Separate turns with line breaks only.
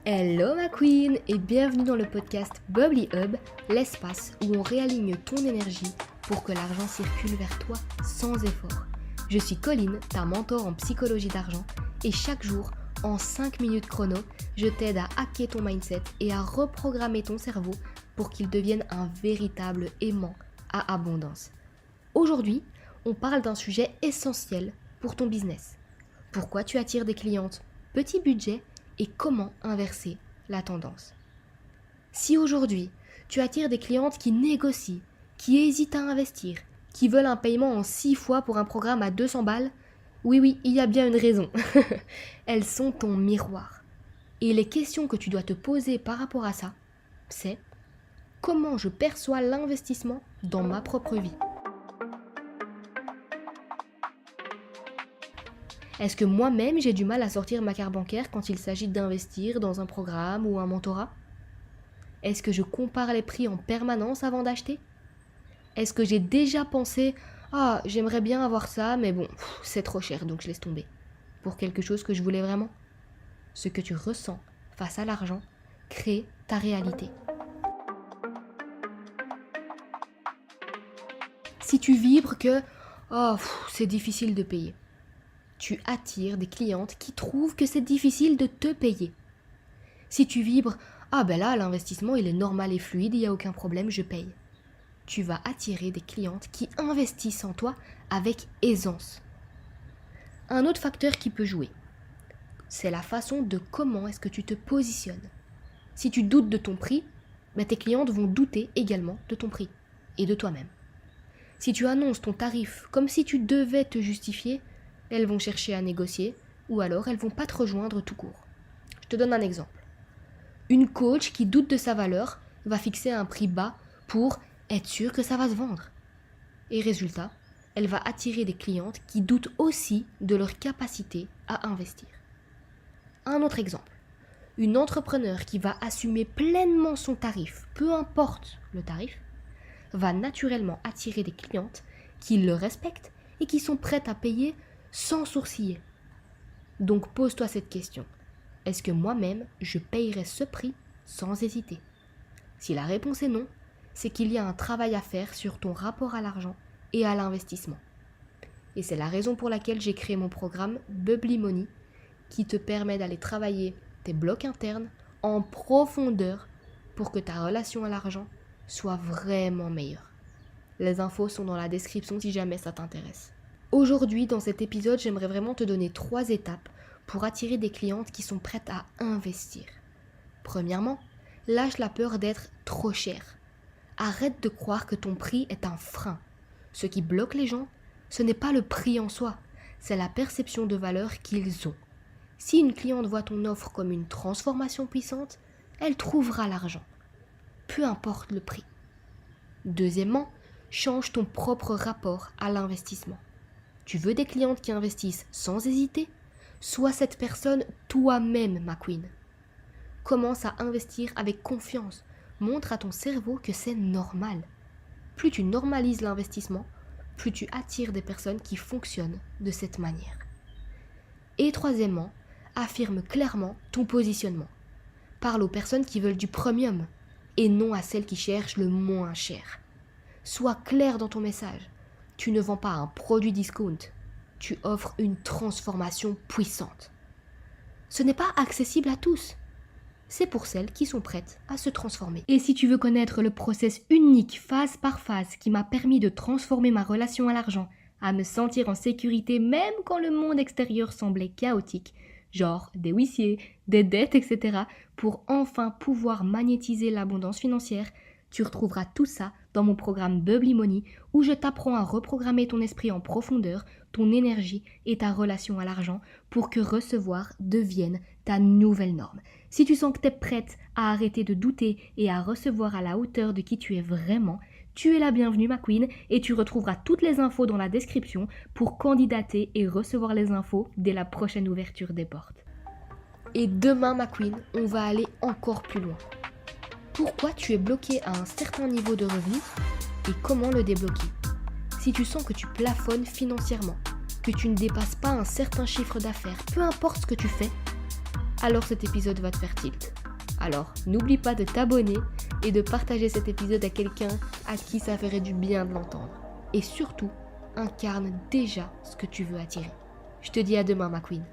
Hello ma queen et bienvenue dans le podcast Bubbly Hub, l'espace où on réaligne ton énergie pour que l'argent circule vers toi sans effort. Je suis Colline, ta mentor en psychologie d'argent et chaque jour, en 5 minutes chrono, je t'aide à hacker ton mindset et à reprogrammer ton cerveau pour qu'il devienne un véritable aimant à abondance. Aujourd'hui, on parle d'un sujet essentiel pour ton business. Pourquoi tu attires des clientes petit budget et comment inverser la tendance. Si aujourd'hui, tu attires des clientes qui négocient, qui hésitent à investir, qui veulent un paiement en 6 fois pour un programme à 200 balles, oui, il y a bien une raison. Elles sont ton miroir. Et les questions que tu dois te poser par rapport à ça, c'est comment je perçois l'investissement dans ma propre vie. Est-ce que moi-même j'ai du mal à sortir ma carte bancaire quand il s'agit d'investir dans un programme ou un mentorat ? Est-ce que je compare les prix en permanence avant d'acheter ? Est-ce que j'ai déjà pensé « Ah, j'aimerais bien avoir ça, mais bon, c'est trop cher, donc je laisse tomber » pour quelque chose que je voulais vraiment ? Ce que tu ressens face à l'argent crée ta réalité. Si tu vibres que « Oh, c'est difficile de payer », tu attires des clientes qui trouvent que c'est difficile de te payer. Si tu vibres « Ah ben là, l'investissement il est normal et fluide, il n'y a aucun problème, je paye », tu vas attirer des clientes qui investissent en toi avec aisance. Un autre facteur qui peut jouer, c'est la façon de comment est-ce que tu te positionnes. Si tu doutes de ton prix, tes clientes vont douter également de ton prix et de toi-même. Si tu annonces ton tarif comme si tu devais te justifier, elles vont chercher à négocier ou alors elles vont pas te rejoindre tout court. Je te donne un exemple. Une coach qui doute de sa valeur va fixer un prix bas pour être sûre que ça va se vendre. Et résultat, elle va attirer des clientes qui doutent aussi de leur capacité à investir. Un autre exemple. Une entrepreneur qui va assumer pleinement son tarif, peu importe le tarif, va naturellement attirer des clientes qui le respectent et qui sont prêtes à payer sans sourciller. Donc pose-toi cette question. Est-ce que moi-même, je payerais ce prix sans hésiter ? Si la réponse est non, c'est qu'il y a un travail à faire sur ton rapport à l'argent et à l'investissement. Et c'est la raison pour laquelle j'ai créé mon programme Bubbly Money qui te permet d'aller travailler tes blocs internes en profondeur pour que ta relation à l'argent soit vraiment meilleure. Les infos sont dans la description si jamais ça t'intéresse. Aujourd'hui, dans cet épisode, j'aimerais vraiment te donner 3 étapes pour attirer des clientes qui sont prêtes à investir. Premièrement, lâche la peur d'être trop cher. Arrête de croire que ton prix est un frein. Ce qui bloque les gens, ce n'est pas le prix en soi, c'est la perception de valeur qu'ils ont. Si une cliente voit ton offre comme une transformation puissante, elle trouvera l'argent, peu importe le prix. Deuxièmement, change ton propre rapport à l'investissement. Tu veux des clientes qui investissent sans hésiter ? Sois cette personne toi-même, ma queen. Commence à investir avec confiance. Montre à ton cerveau que c'est normal. Plus tu normalises l'investissement, plus tu attires des personnes qui fonctionnent de cette manière. Et troisièmement, affirme clairement ton positionnement. Parle aux personnes qui veulent du premium et non à celles qui cherchent le moins cher. Sois clair dans ton message. Tu ne vends pas un produit discount, tu offres une transformation puissante. Ce n'est pas accessible à tous, c'est pour celles qui sont prêtes à se transformer. Et si tu veux connaître le process unique, phase par phase, qui m'a permis de transformer ma relation à l'argent, à me sentir en sécurité même quand le monde extérieur semblait chaotique, genre des huissiers, des dettes, etc., pour enfin pouvoir magnétiser l'abondance financière, tu retrouveras tout ça dans mon programme Bubbly Money où je t'apprends à reprogrammer ton esprit en profondeur, ton énergie et ta relation à l'argent pour que recevoir devienne ta nouvelle norme. Si tu sens que tu es prête à arrêter de douter et à recevoir à la hauteur de qui tu es vraiment, tu es la bienvenue ma queen et tu retrouveras toutes les infos dans la description pour candidater et recevoir les infos dès la prochaine ouverture des portes. Et demain ma queen, on va aller encore plus loin. Pourquoi tu es bloqué à un certain niveau de revenu et comment le débloquer ? Si tu sens que tu plafonnes financièrement, que tu ne dépasses pas un certain chiffre d'affaires, peu importe ce que tu fais, alors cet épisode va te faire tilt. Alors, n'oublie pas de t'abonner et de partager cet épisode à quelqu'un à qui ça ferait du bien de l'entendre. Et surtout, incarne déjà ce que tu veux attirer. Je te dis à demain, ma queen.